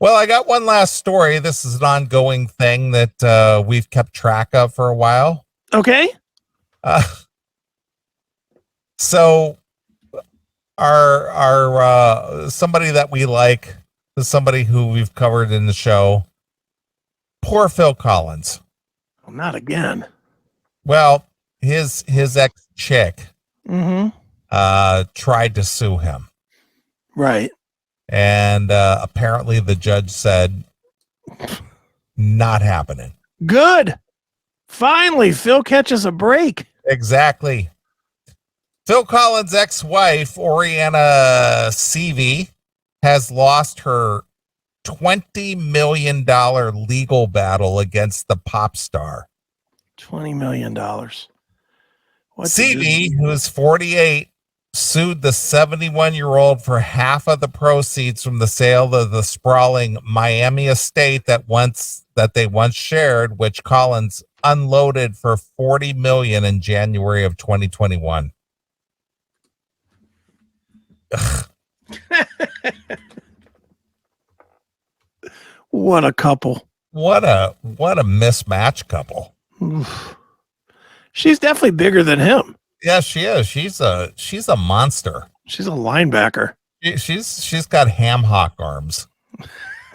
Well, I got one last story. This is an ongoing thing that we've kept track of for a while. Okay. So our somebody that we like is somebody who we've covered in the show. Poor Phil Collins. Well, not again. Well, his ex chick tried to sue him. Right. And apparently the judge said not happening. Good. Finally, Phil catches a break. Exactly. Phil Collins' ex-wife, Oriana Seavey, has lost her $20 million legal battle against the pop star. $20 million. Seavey, who is 48, sued the 71-year-old for half of the proceeds from the sale of the sprawling Miami estate that they once shared, which Collins unloaded for $40 million in January of 2021. What a couple. What a mismatch couple. She's definitely bigger than him. Yeah, she is. She's a monster. She's a linebacker. She's got ham hock arms. I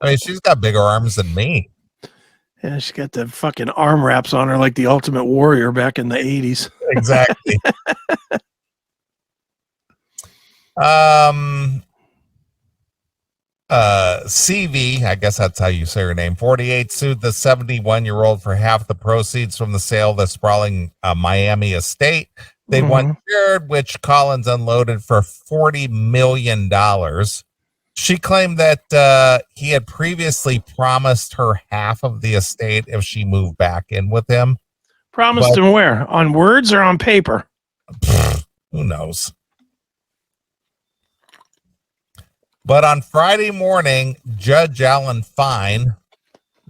mean, she's got bigger arms than me. Yeah, she's got the fucking arm wraps on her like the Ultimate Warrior back in the 80s. Exactly. CV, I guess that's how you say her name, 48, sued the 71-year-old for half the proceeds from the sale of the sprawling Miami estate they once shared, which Collins unloaded for $40 million. She claimed that he had previously promised her half of the estate if she moved back in with him. Promised him where? On words or on paper? Who knows? But on Friday morning, Judge Alan Fine,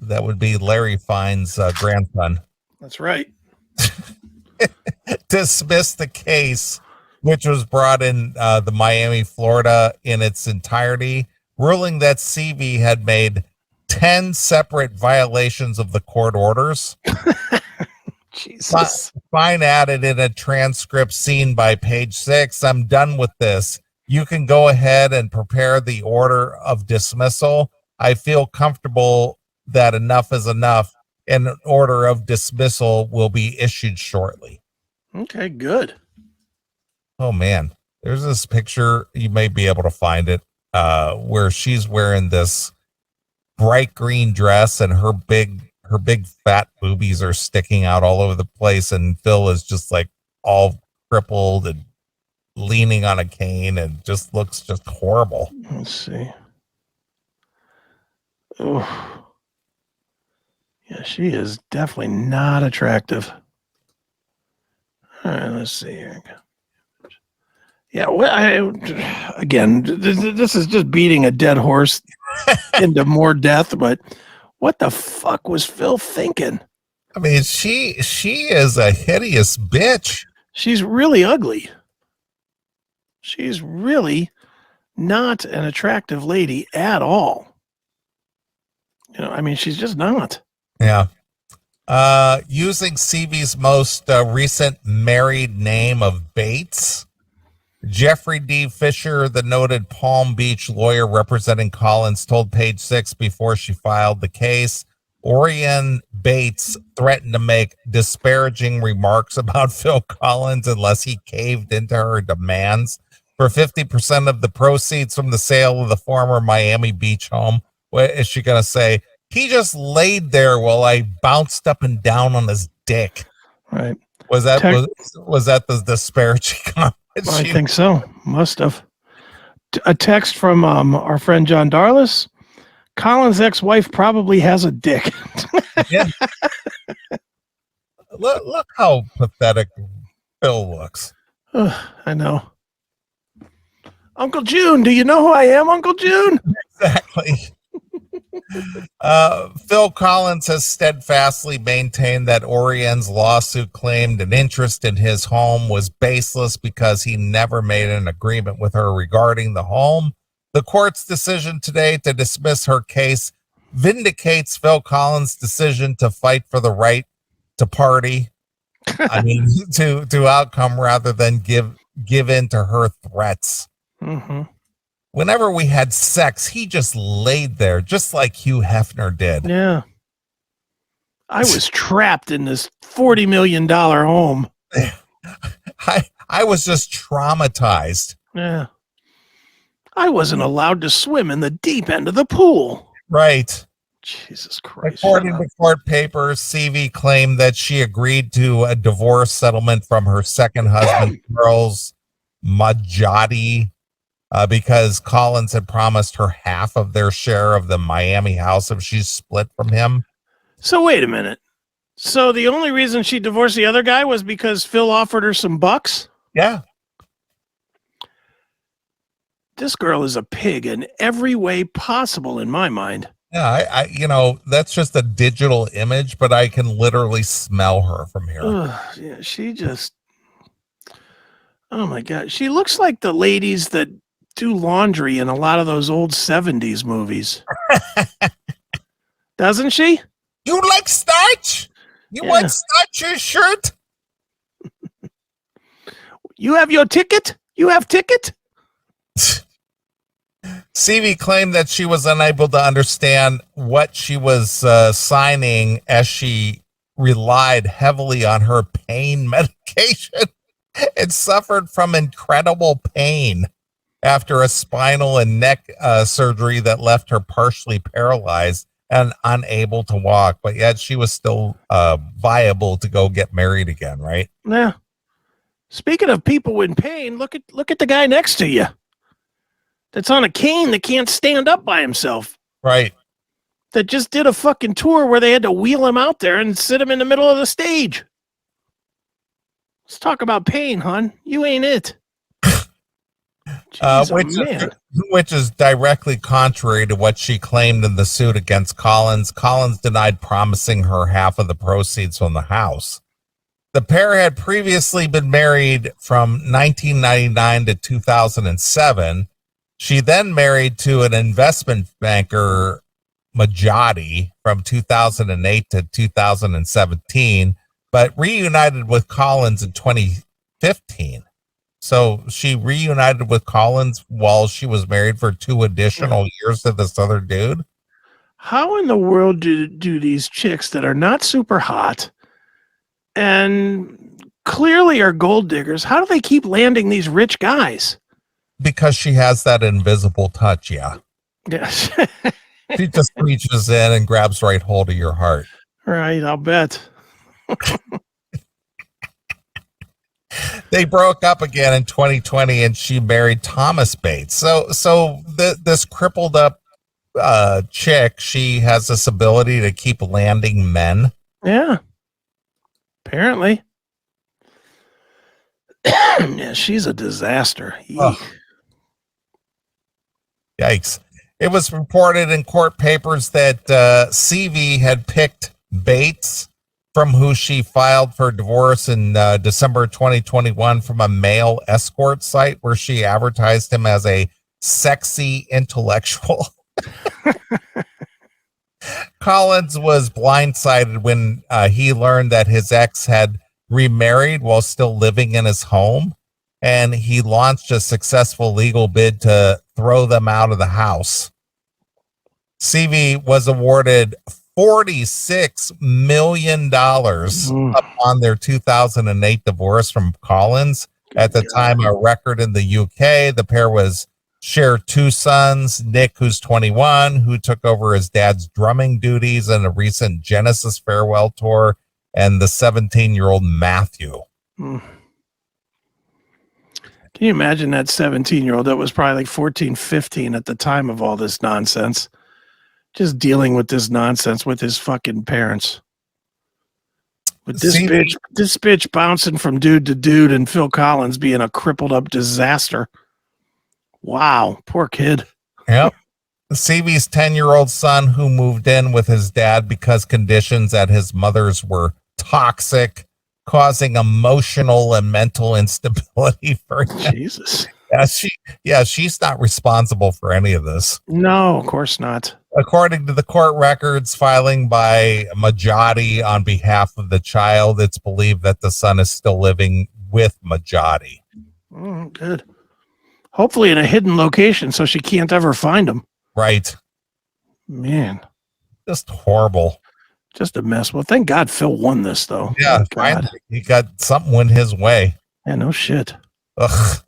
that would be Larry Fine's grandson. That's right. Dismissed the case, which was brought in the Miami, Florida in its entirety, ruling that CV had made 10 separate violations of the court orders. Jesus. Fine added in a transcript seen by page 6, "I'm done with this. You can go ahead and prepare the order of dismissal. I feel comfortable that enough is enough, and an order of dismissal will be issued shortly." Okay, good. Oh man, there's this picture, you may be able to find it, where she's wearing this bright green dress and her big fat boobies are sticking out all over the place, and Phil is just like all crippled and leaning on a cane and just looks just horrible. Let's see. Oh, yeah, she is definitely not attractive. All right, let's see here. Yeah, again, this is just beating a dead horse into more death, but what the fuck was Phil thinking? I mean, she is a hideous bitch. She's really ugly. She's really not an attractive lady at all. You know, I mean, she's just not. Yeah. Using CV's most recent married name of Bates, Jeffrey D. Fisher, the noted Palm Beach lawyer representing Collins, told Page 6 before she filed the case, Orion Bates threatened to make disparaging remarks about Phil Collins unless he caved into her demands for 50% of the proceeds from the sale of the former Miami Beach home. What is she going to say? He just laid there while I bounced up and down on his dick. Right. Was that the disparaging comment? I think so. Must have. A text from our friend John Darlis. Collins' ex-wife probably has a dick. Yeah. Look how pathetic Phil looks. I know. Uncle June, do you know who I am, Uncle June? Exactly. Phil Collins has steadfastly maintained that Orion's lawsuit claimed an interest in his home was baseless because he never made an agreement with her regarding the home. The court's decision today to dismiss her case vindicates Phil Collins' decision to fight for the right to party. I mean, to outcome rather than give in to her threats. Mm-hmm. Whenever we had sex, he just laid there, just like Hugh Hefner did. Yeah. I was trapped in this $40 million home. I was just traumatized. Yeah. I wasn't allowed to swim in the deep end of the pool. Right. Jesus Christ. According to court papers, CV claimed that she agreed to a divorce settlement from her second husband, Charles Majati, because Collins had promised her half of their share of the Miami house if she split from him. So wait a minute. So the only reason she divorced the other guy was because Phil offered her some bucks? Yeah. This girl is a pig in every way possible in my mind. Yeah, I that's just a digital image, but I can literally smell her from here. Yeah, she just, oh my God. She looks like the ladies that do laundry in a lot of those old 70s movies. Doesn't she? You like starch? You want starch your shirt? You have your ticket? You have ticket? CV claimed that she was unable to understand what she was signing as she relied heavily on her pain medication and suffered from incredible pain after a spinal and neck surgery that left her partially paralyzed and unable to walk. But yet she was still viable to go get married again, right? Yeah. Speaking of people in pain, look at the guy next to you. That's on a cane that can't stand up by himself. Right. That just did a fucking tour where they had to wheel him out there and sit him in the middle of the stage. Let's talk about pain, hon. You ain't it. Jeez, which is directly contrary to what she claimed in the suit against Collins. Collins denied promising her half of the proceeds from the house. The pair had previously been married from 1999 to 2007. She then married to an investment banker, Majati, from 2008 to 2017, but reunited with Collins in 2015. So she reunited with Collins while she was married for 2 additional years to this other dude. How in the world do these chicks that are not super hot and clearly are gold diggers, how do they keep landing these rich guys? Because she has that invisible touch, yeah. Yes. She just reaches in and grabs right hold of your heart. Right, I'll bet. They broke up again in 2020 and she married Thomas Bates. So this crippled up chick, she has this ability to keep landing men. Yeah. Apparently. Yeah, she's a disaster. Yikes. It was reported in court papers that CV had picked Bates, from who she filed for divorce in December 2021, from a male escort site where she advertised him as a sexy intellectual. Collins was blindsided when he learned that his ex had remarried while still living in his home, and he launched a successful legal bid to throw them out of the house. CV was awarded $46 million upon their 2008 divorce from Collins. At the time, a record in the UK. The pair shared 2 sons, Nick, who's 21, who took over his dad's drumming duties in a recent Genesis farewell tour, and the 17-year-old Matthew. Can you imagine that 17-year-old that was probably like 14, 15 at the time of all this nonsense? Just dealing with this nonsense with his fucking parents. With this bitch bouncing from dude to dude, and Phil Collins being a crippled up disaster. Wow, poor kid. Yep. CV's 10-year-old son, who moved in with his dad because conditions at his mother's were toxic, causing emotional and mental instability for him. Jesus. She's not responsible for any of this. No, of course not. According to the court records filing by Majati on behalf of the child, it's believed that the son is still living with Majati. Good. Hopefully in a hidden location so she can't ever find him. Right. Man. Just horrible. Just a mess. Well, thank God Phil won this, though. Yeah, finally, he got something went his way. Yeah, no shit. Ugh.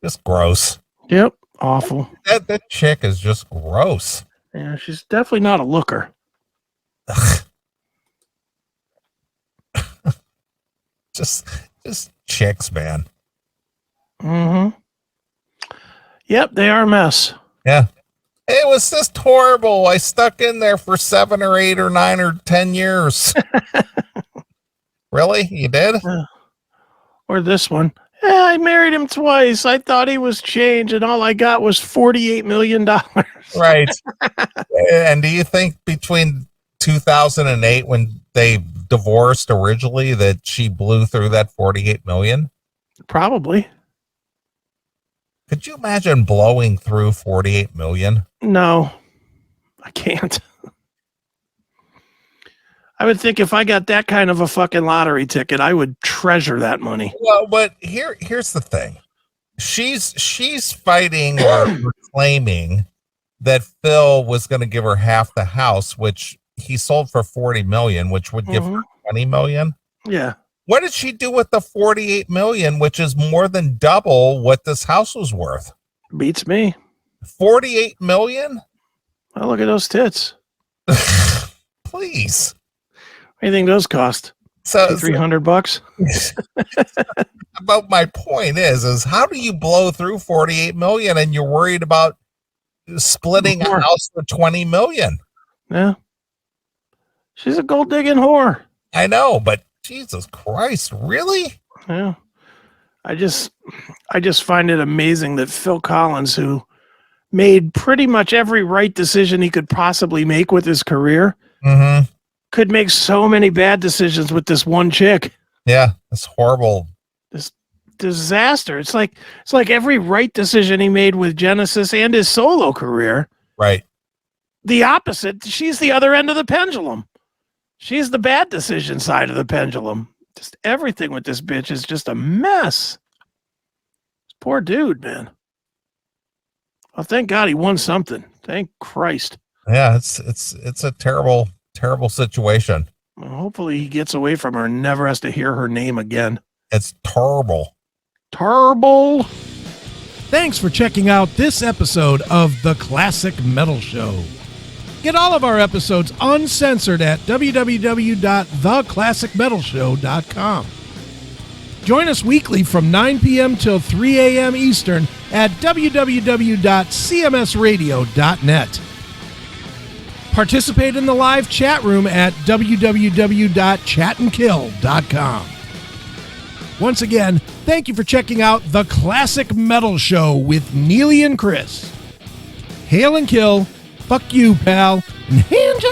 Just gross. Yep. Awful. That chick is just gross. Yeah, she's definitely not a looker. just chicks, man. Mm-hmm. Yep, they are a mess. Yeah. It was just horrible. I stuck in there for 7 or 8 or 9 or 10 years. Really? You did? Or this one. Yeah, I married him twice. I thought he was changed, and all I got was $48 million. Right. And do you think between 2008, when they divorced originally, that she blew through that 48 million? Probably. Could you imagine blowing through 48 million? No, I can't. I would think if I got that kind of a fucking lottery ticket, I would treasure that money. Well, but here's the thing. She's fighting or claiming that Phil was going to give her half the house, which he sold for 40 million, which would give her 20 million. Yeah. What did she do with the 48 million, which is more than double what this house was worth? Beats me. 48 million? Oh, look at those tits. Please. What do you think those cost? So $300? But my point is how do you blow through 48 million and you're worried about splitting a house for 20 million? Yeah. She's a gold digging whore. I know, but Jesus Christ, really? Yeah. I just find it amazing that Phil Collins, who made pretty much every right decision he could possibly make with his career, could make so many bad decisions with this one chick. Yeah, it's horrible. This disaster. It's like every right decision he made with Genesis and his solo career. Right. The opposite. She's the other end of the pendulum. She's the bad decision side of the pendulum. Just everything with this bitch is just a mess. Poor dude, man. Well, thank God he won something. Thank Christ. Yeah, it's a terrible, terrible situation. Well, hopefully he gets away from her and never has to hear her name again. It's terrible. Terrible. Thanks for checking out this episode of The Classic Metal Show. Get all of our episodes uncensored at www.theclassicmetalshow.com. Join us weekly from 9 p.m. till 3 a.m. Eastern at www.cmsradio.net. Participate in the live chat room at www.chatandkill.com. Once again, thank you for checking out The Classic Metal Show with Neeley and Chris. Hail and kill. Fuck you, pal. And hand